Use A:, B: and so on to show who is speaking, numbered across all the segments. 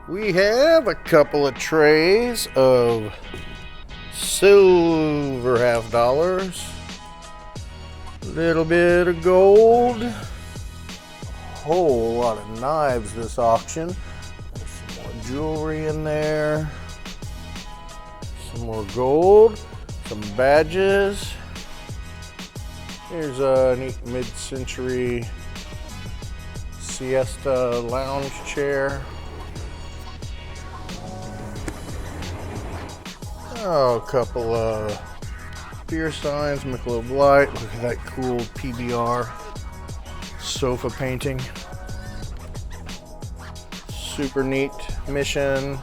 A: We have a couple of trays of silver half dollars, a little bit of gold, a whole lot of knives this auction. There's some more jewelry in there, some more gold, some badges. Here's a neat mid-century siesta lounge chair. Oh, a couple of beer signs, Michelob Light. Look at that cool PBR sofa painting. Super neat Mission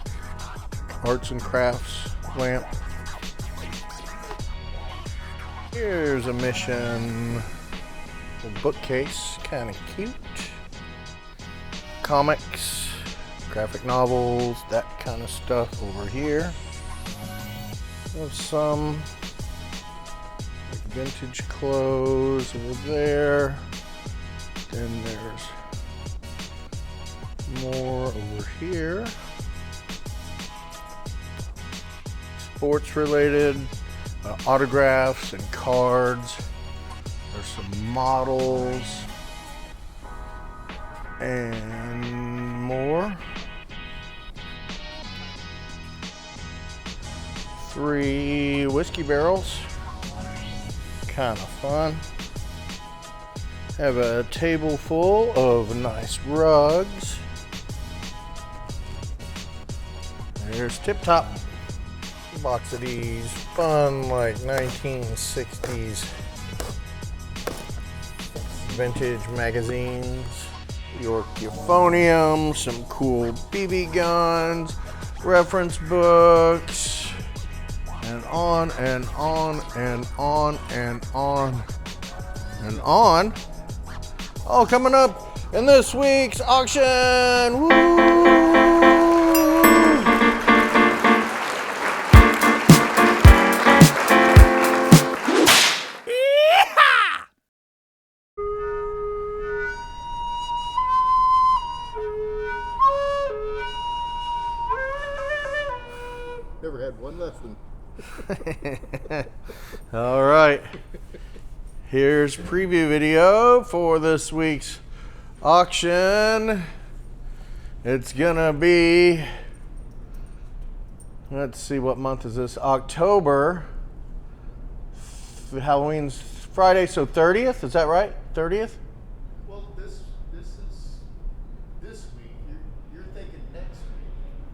A: arts and crafts lamp. Here's a Mission bookcase, kind of cute. Comics, graphic novels, that kind of stuff over here. Have some vintage clothes over there. Then there's more over here. Sports related autographs and cards. There's some models and more. 3 whiskey barrels, kind of fun. Have a table full of nice rugs. There's Tip Top, a box of these fun like 1960s vintage magazines. York euphonium, some cool BB guns, reference books, and on and on and on and on and on. Oh, coming up in this week's auction. Woo!
B: Never had one lesson.
A: All right, here's preview video for this week's auction. It's gonna be, let's see, what month is this? October. Halloween's Friday, so 30th, is that right? 30th?
B: Well, this is this week. You're thinking next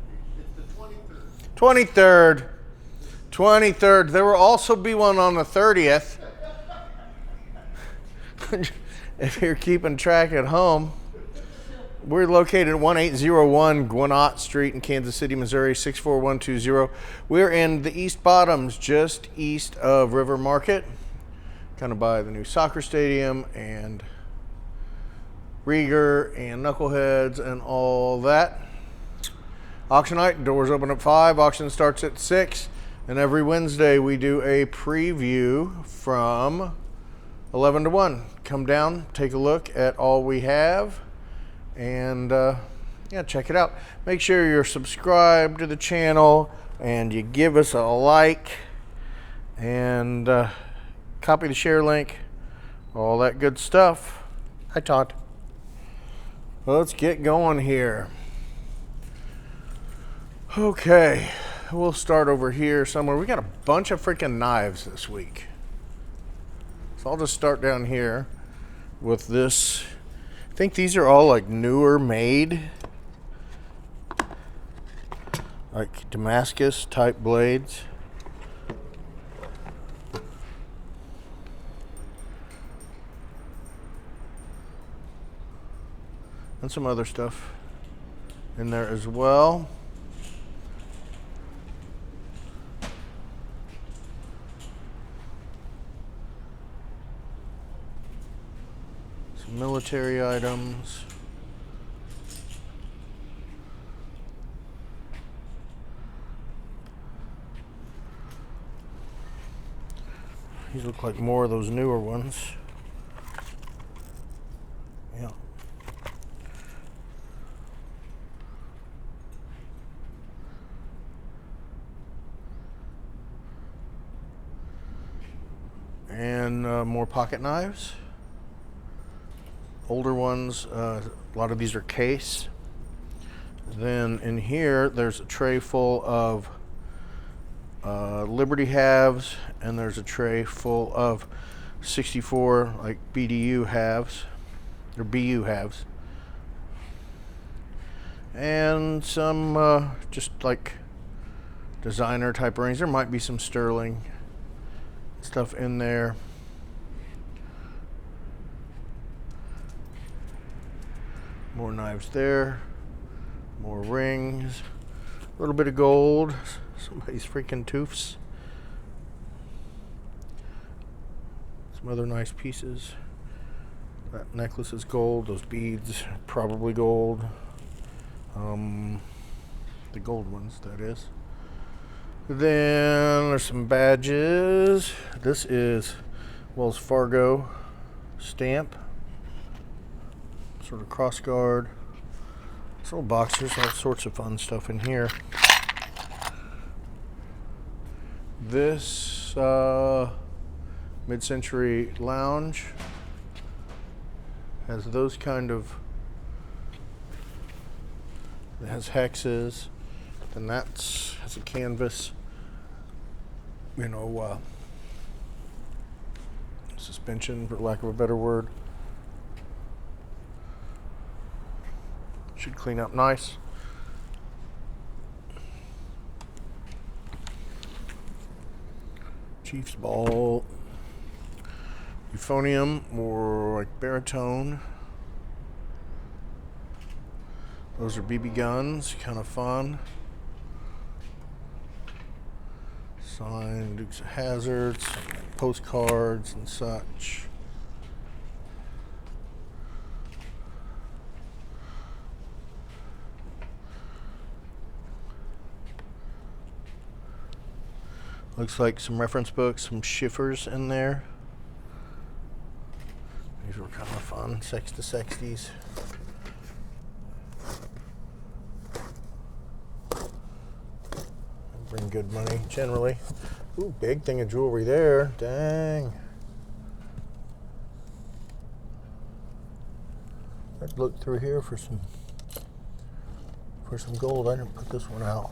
B: week. It's the 23rd.
A: 23rd. There will also be one on the 30th. If you're keeping track at home. We're located at 1801 Gwinnett Street in Kansas City, Missouri, 64120. We're in the East Bottoms, just east of River Market, kind of by the new soccer stadium and Rieger and Knuckleheads and all that. Auction night, doors open at 5, auction starts at 6, and every Wednesday we do a preview from 11 to 1. Come down, take a look at all we have, and yeah, check it out. Make sure you're subscribed to the channel and you give us a like and copy the share link, all that good stuff. Hi, Todd. Let's get going here. Okay, we'll start over here somewhere. We got a bunch of freaking knives this week. So I'll just start down here with this. I think these are all like newer made, like Damascus type blades. And some other stuff in there as well. Some military items. These look like more of those newer ones. Yeah. And more pocket knives. Older ones, a lot of these are case. Then in here, there's a tray full of Liberty halves, and there's a tray full of 64 like BDU halves, or BU halves. And some just like designer type rings. There might be some sterling stuff in there. More knives there. More rings. A little bit of gold. Somebody's freaking toofs. Some other nice pieces. That necklace is gold. Those beads, probably gold. The gold ones, that is. Then there's some badges. This is Wells Fargo stamp. Sort of cross guard. This little box, there's all sorts of fun stuff in here. This mid-century lounge has those kind of, it has hexes, and that's has a canvas, suspension, for lack of a better word. Should clean up nice. Chief's ball, euphonium or like baritone. Those are BB guns, kind of fun. Signed Dukes of Hazzards, postcards and such. Looks like some reference books, some Schiffers in there. These were kind of fun, sex to sexties. Bring good money, generally. Ooh, big thing of jewelry there, dang. I'd look through here for some gold. I didn't put this one out.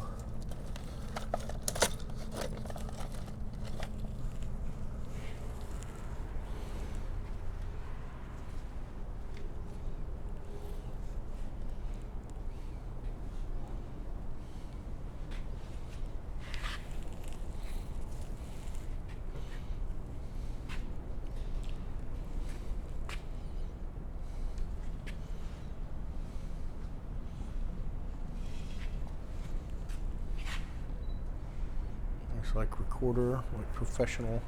A: Like recorder, like professional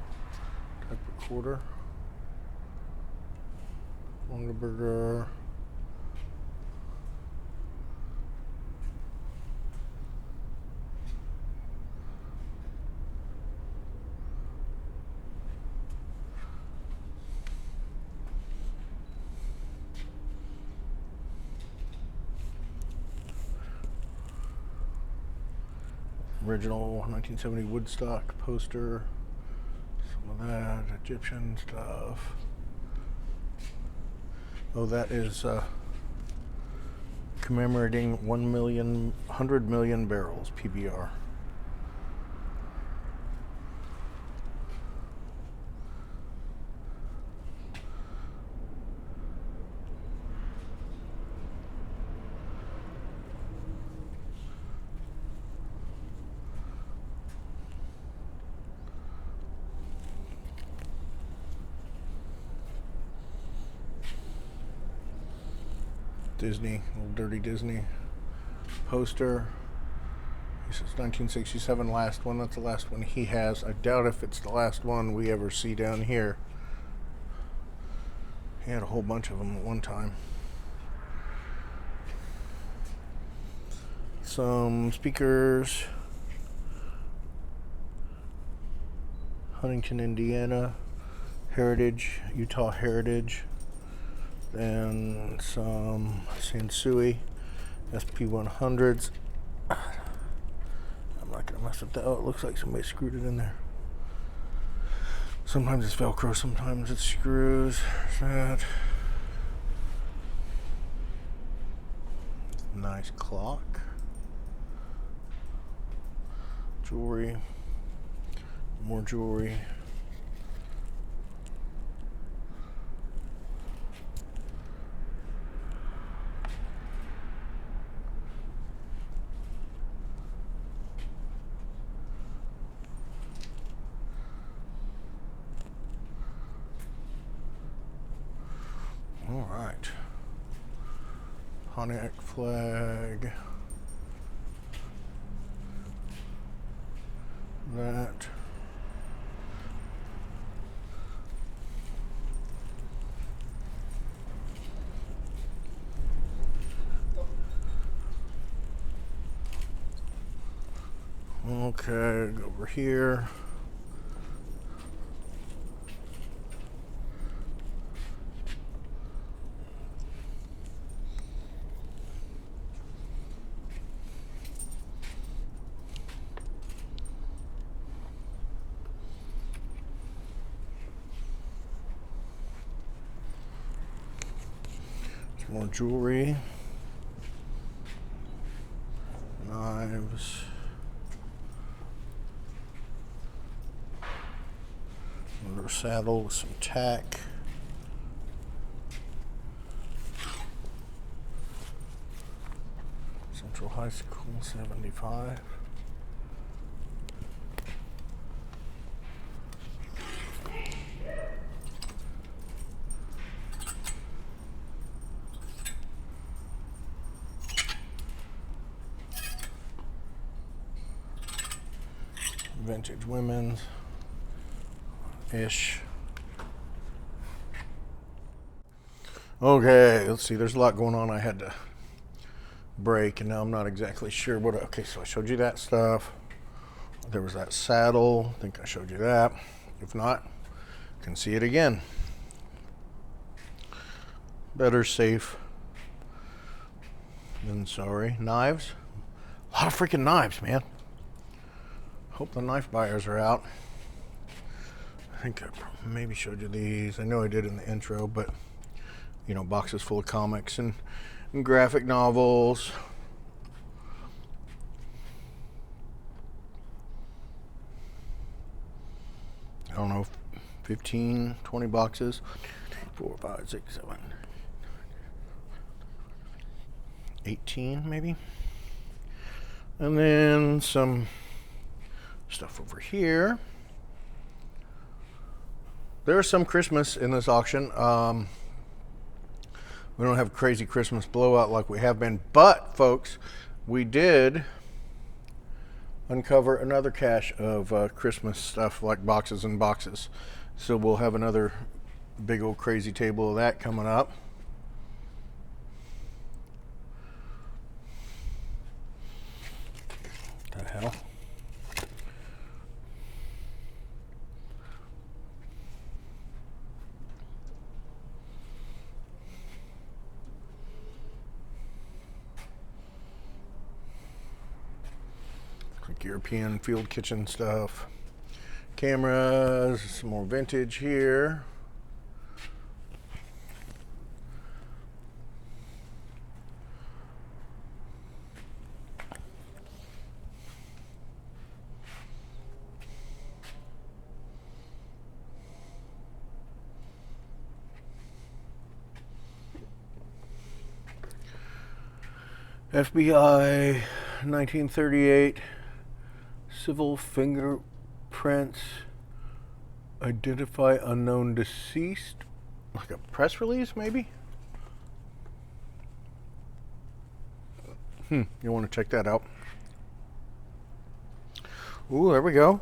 A: type recorder. Longaberger. Original 1970 Woodstock poster, some of that Egyptian stuff. Oh, that is commemorating 100 million barrels, PBR. Disney, old dirty Disney poster. This is 1967 last one. That's the last one he has. I doubt if it's the last one we ever see down here. He had a whole bunch of them at one time. Some speakers. Huntington, Indiana. Heritage, Utah Heritage. Then some Sansui SP100s. I'm not gonna mess with that. Oh, it looks like somebody screwed it in there. Sometimes it's Velcro, sometimes it's screws. That. Nice clock. Jewelry. More jewelry. All right. Pontiac flag. That. Okay, go over here. Some more jewelry. Knives. Another saddle with some tack. Central High School 75. Vintage women's ish. Okay, let's see. There's a lot going on. I had to break, and now I'm not exactly sure what. Okay, so I showed you that stuff. There was that saddle. I think I showed you that. If not, you can see it again. Better safe than sorry. Knives. A lot of freaking knives, man. Hope the knife buyers are out. I think I maybe showed you these. I know I did in the intro, but you know, boxes full of comics and graphic novels. I don't know, 15, 20 boxes. 4, 5, 6, 7, 18 maybe. And then some stuff over here. There's some Christmas in this auction. We don't have crazy Christmas blowout like we have been, but folks, we did uncover another cache of Christmas stuff, like boxes and boxes. So we'll have another big old crazy table of that coming up. What the hell? Like European field kitchen stuff. Cameras, some more vintage here. FBI 1938 civil fingerprints identify unknown deceased, like a press release maybe. You want to check that out. Ooh, there we go.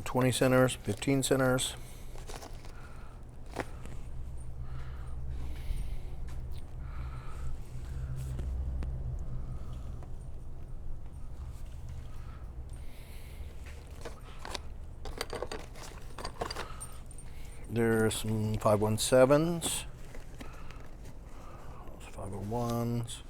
A: 20 centers, 15 centers. There's some 517s, 501s.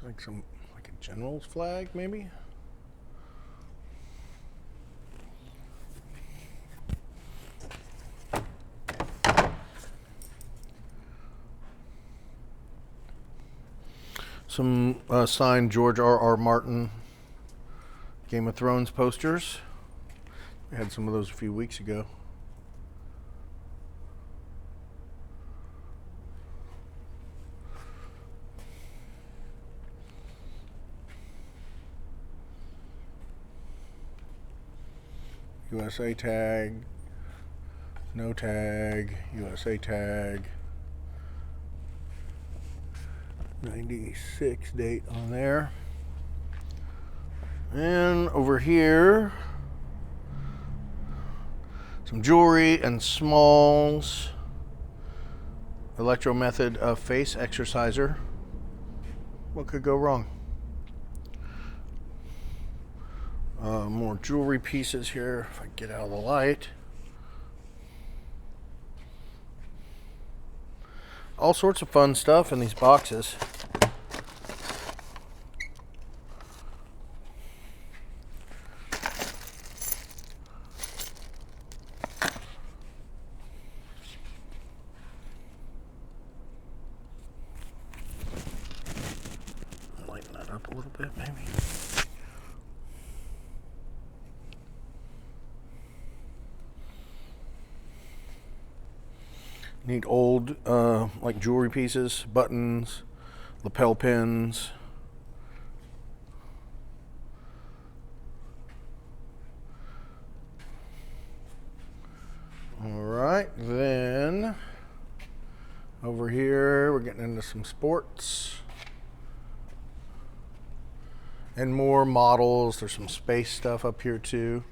A: Like a general's flag, maybe? Some signed George R.R. Martin Game of Thrones posters. We had some of those a few weeks ago. USA tag, no tag, USA tag. 96 date on there. And over here, some jewelry and smalls. Electro method of face exerciser. What could go wrong? More jewelry pieces here, if I get out of the light. All sorts of fun stuff in these boxes. Lighten that up a little bit, maybe. Neat old like jewelry pieces, buttons, lapel pins. All right, then over here we're getting into some sports and more models. There's some space stuff up here too.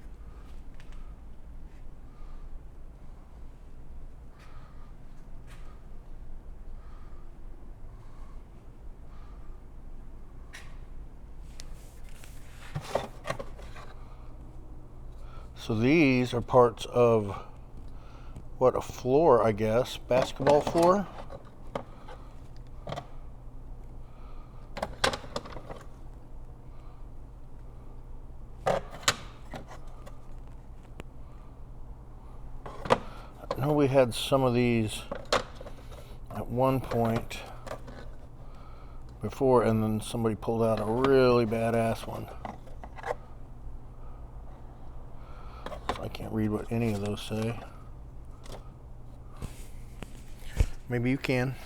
A: So these are parts of what, a floor, I guess, basketball floor. I know we had some of these at one point before, and then somebody pulled out a really badass one. I can't read what any of those say. Maybe you can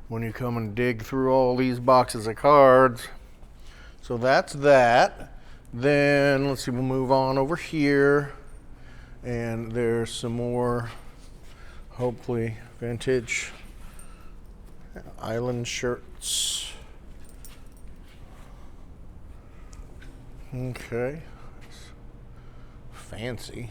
A: when you come and dig through all these boxes of cards. So that's that. Then let's see, we'll move on over here. And there's some more, hopefully, vintage island shirts. Okay. Fancy.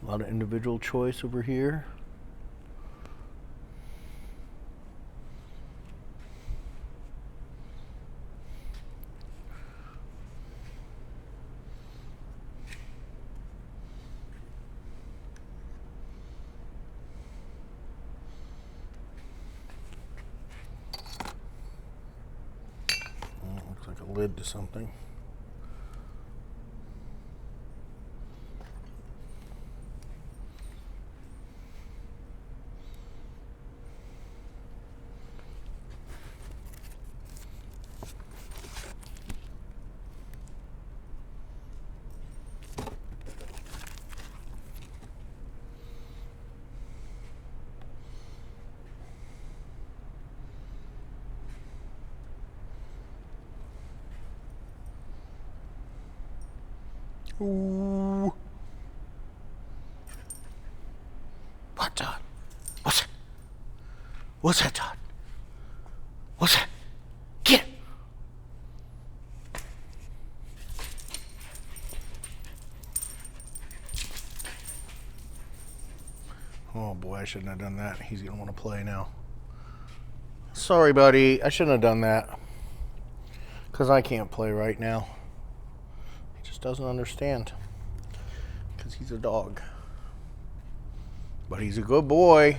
A: A lot of individual choice over here. Looks like a lid to something. Ooh. What, Todd? What's that? What's that, Todd? What's that? Get it. Oh boy, I shouldn't have done that. He's gonna want to play now. Sorry, buddy. I shouldn't have done that. Because I can't play right now. He just doesn't understand. Because he's a dog. But he's a good boy.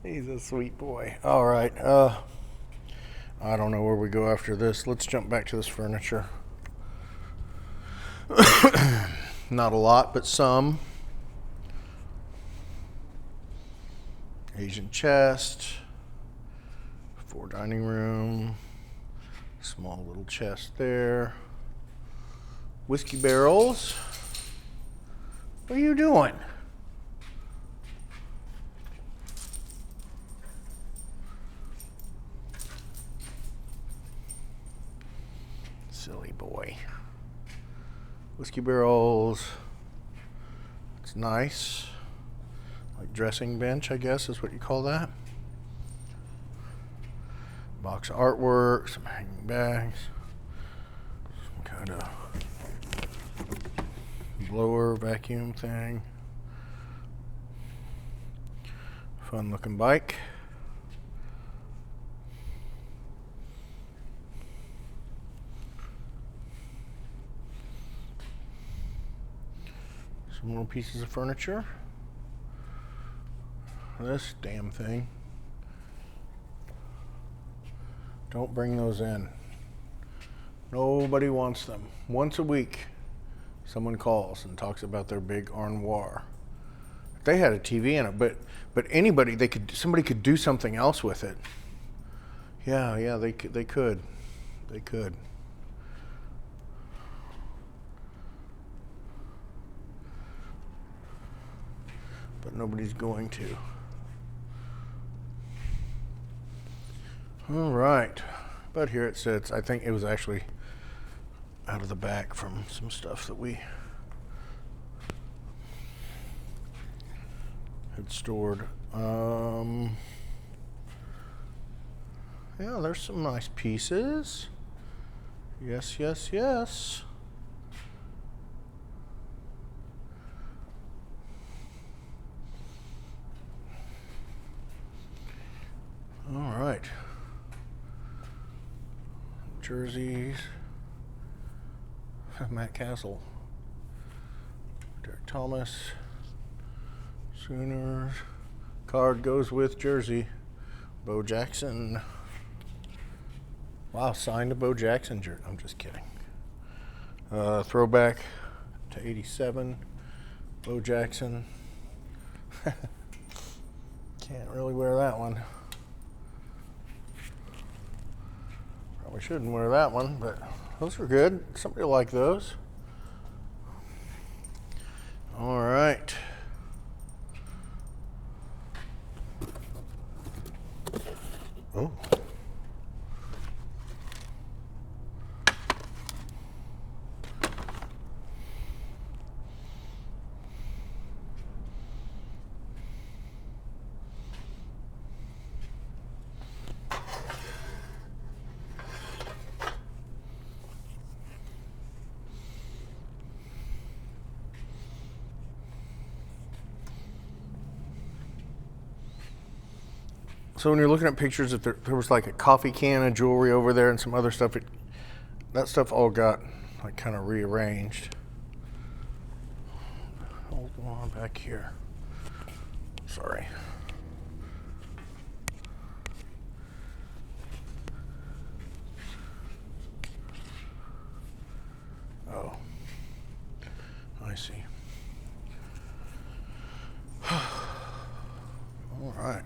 A: He's a sweet boy. All right. I don't know where we go after this. Let's jump back to this furniture. Not a lot, but some. Asian chest. 4 dining room. Small little chest there. Whiskey barrels. What are you doing? Silly boy. Whiskey barrels. It's nice. Like dressing bench, I guess is what you call that. Box of artwork, some hanging bags. Some kind of blower vacuum thing. Fun looking bike. Some little pieces of furniture. This damn thing. Don't bring those in. Nobody wants them. Once a week, someone calls and talks about their big armoire. They had a TV in it, but anybody, somebody could do something else with it. Yeah, they could. But nobody's going to. All right. But here it sits. I think it was actually out of the back from some stuff that we had stored. Yeah, there's some nice pieces. Yes. All right. Jerseys. Matt Castle. Derek Thomas. Sooners. Card goes with jersey. Bo Jackson. Wow, signed a Bo Jackson jersey. I'm just kidding. Throwback to 87. Bo Jackson. Can't really wear that one. Probably shouldn't wear that one, but those were good. Somebody will like those. All right. Oh. So when you're looking at pictures, if there was like a coffee can of jewelry over there and some other stuff, that stuff all got like kind of rearranged. Hold on back here. Sorry. Oh, I see. All right.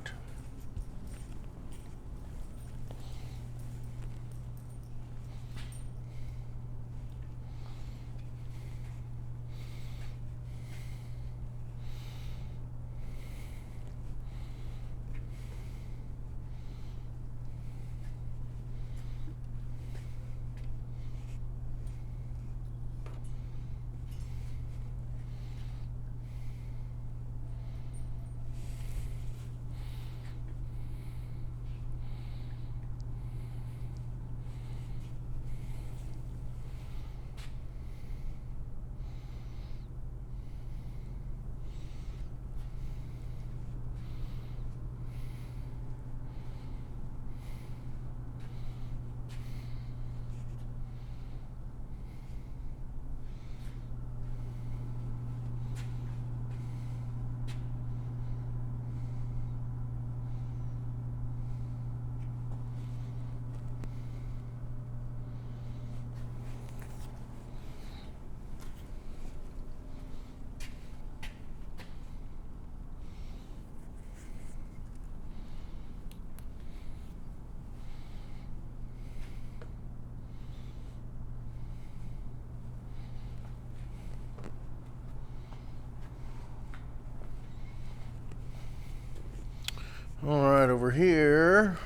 A: All right, over here,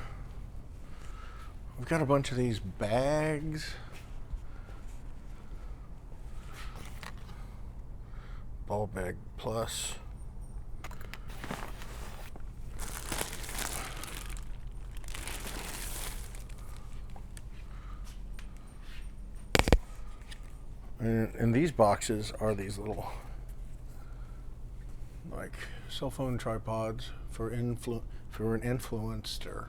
A: we've got a bunch of these bags. Ball bag plus. And these boxes are these little, like, cell phone tripods for an influencer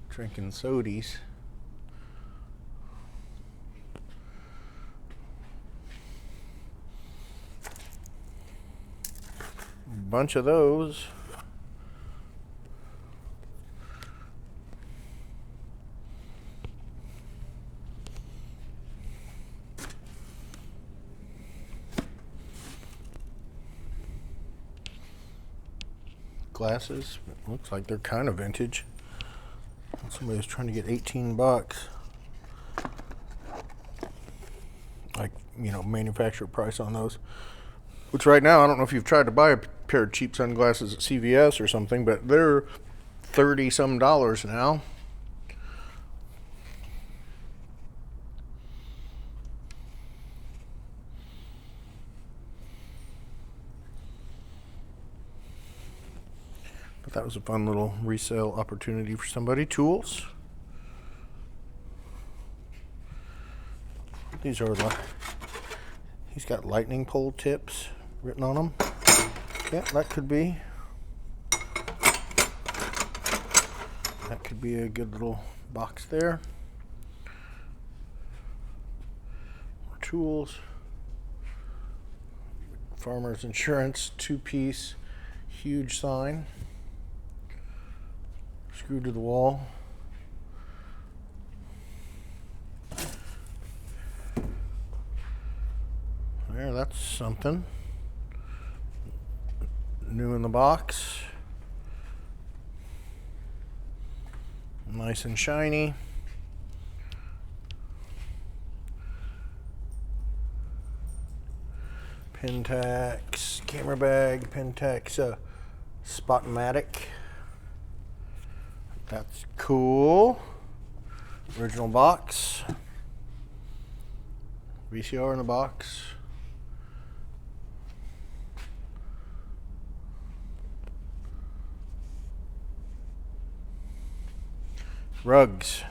A: drinking sodies. Bunch of those. Glasses. Looks like they're kind of vintage. Somebody was trying to get 18 bucks. Like, you know, manufacturer price on those. Which right now, I don't know if you've tried to buy a pair of cheap sunglasses at CVS or something, but they're $30 some now. But that was a fun little resale opportunity for somebody. Tools. These are he's got lightning pole tips written on them. Yeah, that could be a good little box there. More tools. Farmers Insurance 2-piece, huge sign. Screwed to the wall. There, that's something. New in the box. Nice and shiny. Pentax camera bag, Pentax Spotmatic. That's cool. Original box. VCR in the box. Rugs.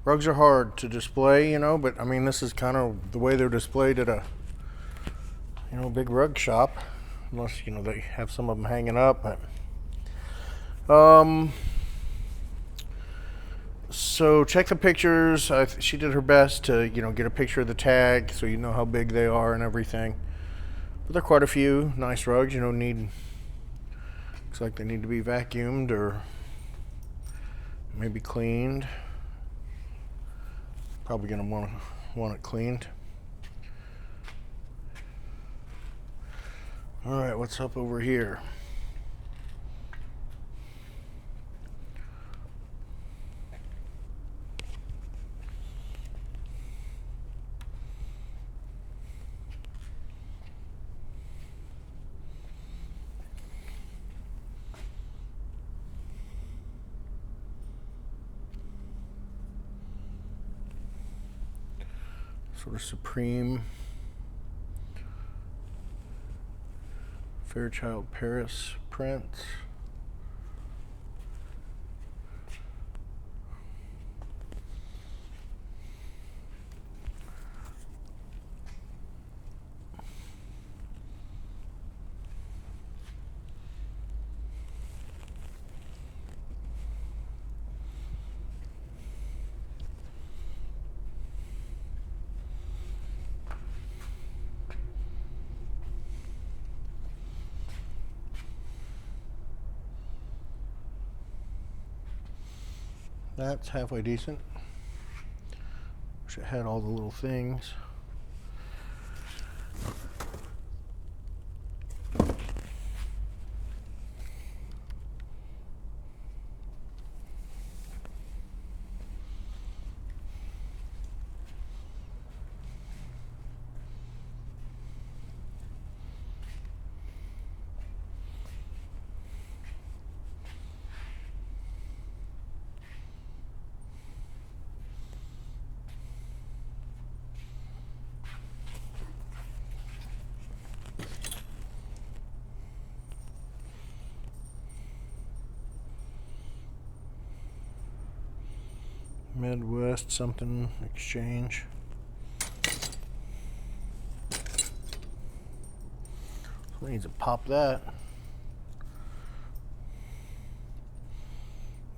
A: Rugs are hard to display, you know, but I mean, this is kind of the way they're displayed at a, you know, big rug shop. Unless, you know, they have some of them hanging up. But, so check the pictures. She did her best to, you know, get a picture of the tag so you know how big they are and everything. But there are quite a few nice rugs. You know, looks like they need to be vacuumed or maybe cleaned. Probably gonna want it cleaned. All right, what's up over here? Sort of Supreme Fairchild Paris prints. That's halfway decent. Wish it had all the little things. Midwest something exchange. We need to pop that.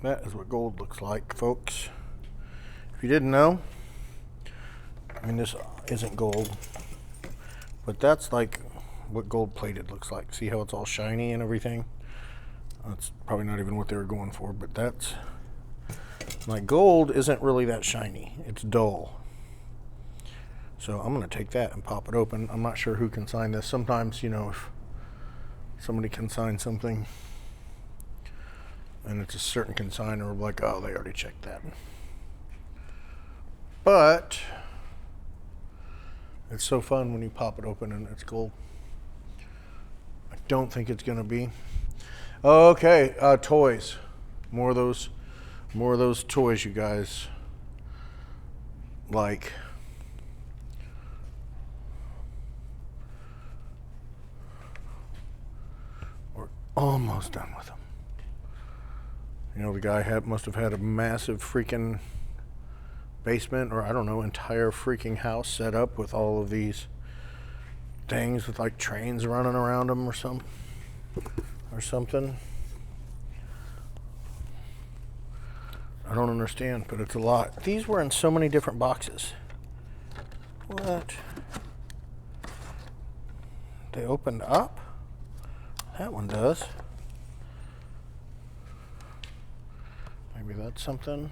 A: That is what gold looks like, folks. If you didn't know, I mean, this isn't gold, but that's like what gold plated looks like. See how it's all shiny and everything? That's probably not even what they were going for, but that's like gold isn't really that shiny. It's dull. So I'm going to take that and pop it open. I'm not sure who can sign this. Sometimes, you know, if somebody can sign something and it's a certain consigner, we're like, oh, they already checked that. But it's so fun when you pop it open and it's gold. I don't think it's going to be. Okay, toys. More of those toys, you guys. Like, we're almost done with them. You know, the guy must have had a massive freaking basement, or I don't know, entire freaking house set up with all of these things with like trains running around them or something. I don't understand, but it's a lot. These were in so many different boxes. What? They opened up? That one does. Maybe that's something.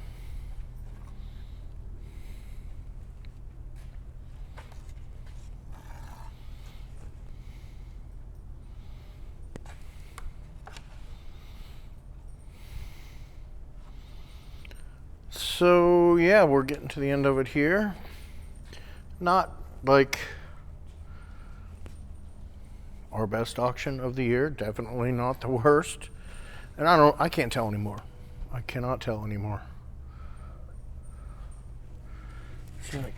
A: So yeah, we're getting to the end of it here. Not like our best auction of the year, definitely not the worst. And I can't tell anymore. I cannot tell anymore. See, like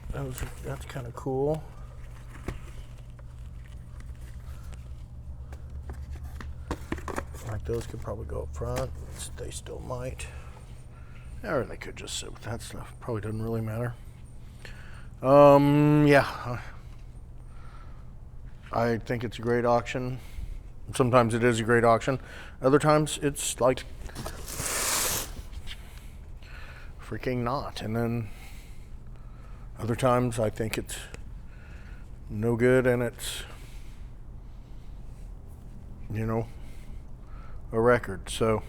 A: that's kind of cool. Like those could probably go up front. They still might. Or they could just sit with that stuff. Probably doesn't really matter. Yeah. I think it's a great auction. Sometimes it is a great auction. Other times it's like freaking not. And then other times I think it's no good and it's, you know, a record. So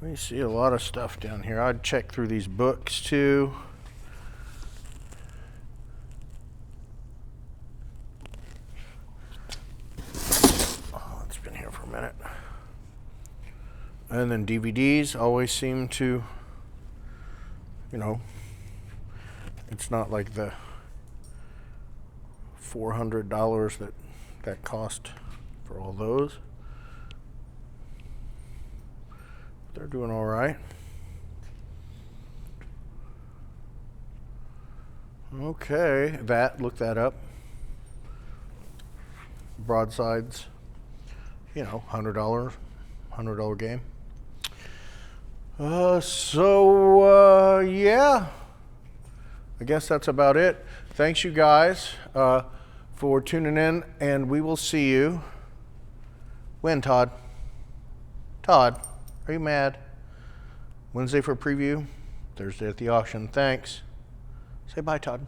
A: we see a lot of stuff down here. I'd check through these books too. Oh, it's been here for a minute. And then DVDs always seem to, you know, it's not like the $400 that cost for all those. They're doing all right. Okay, look that up. Broadsides, you know, $100 game. Yeah, I guess that's about it. Thanks you guys for tuning in, and we will see you. When, Todd? Todd? Are you mad? Wednesday for preview, Thursday at the auction. Thanks. Say bye, Todd.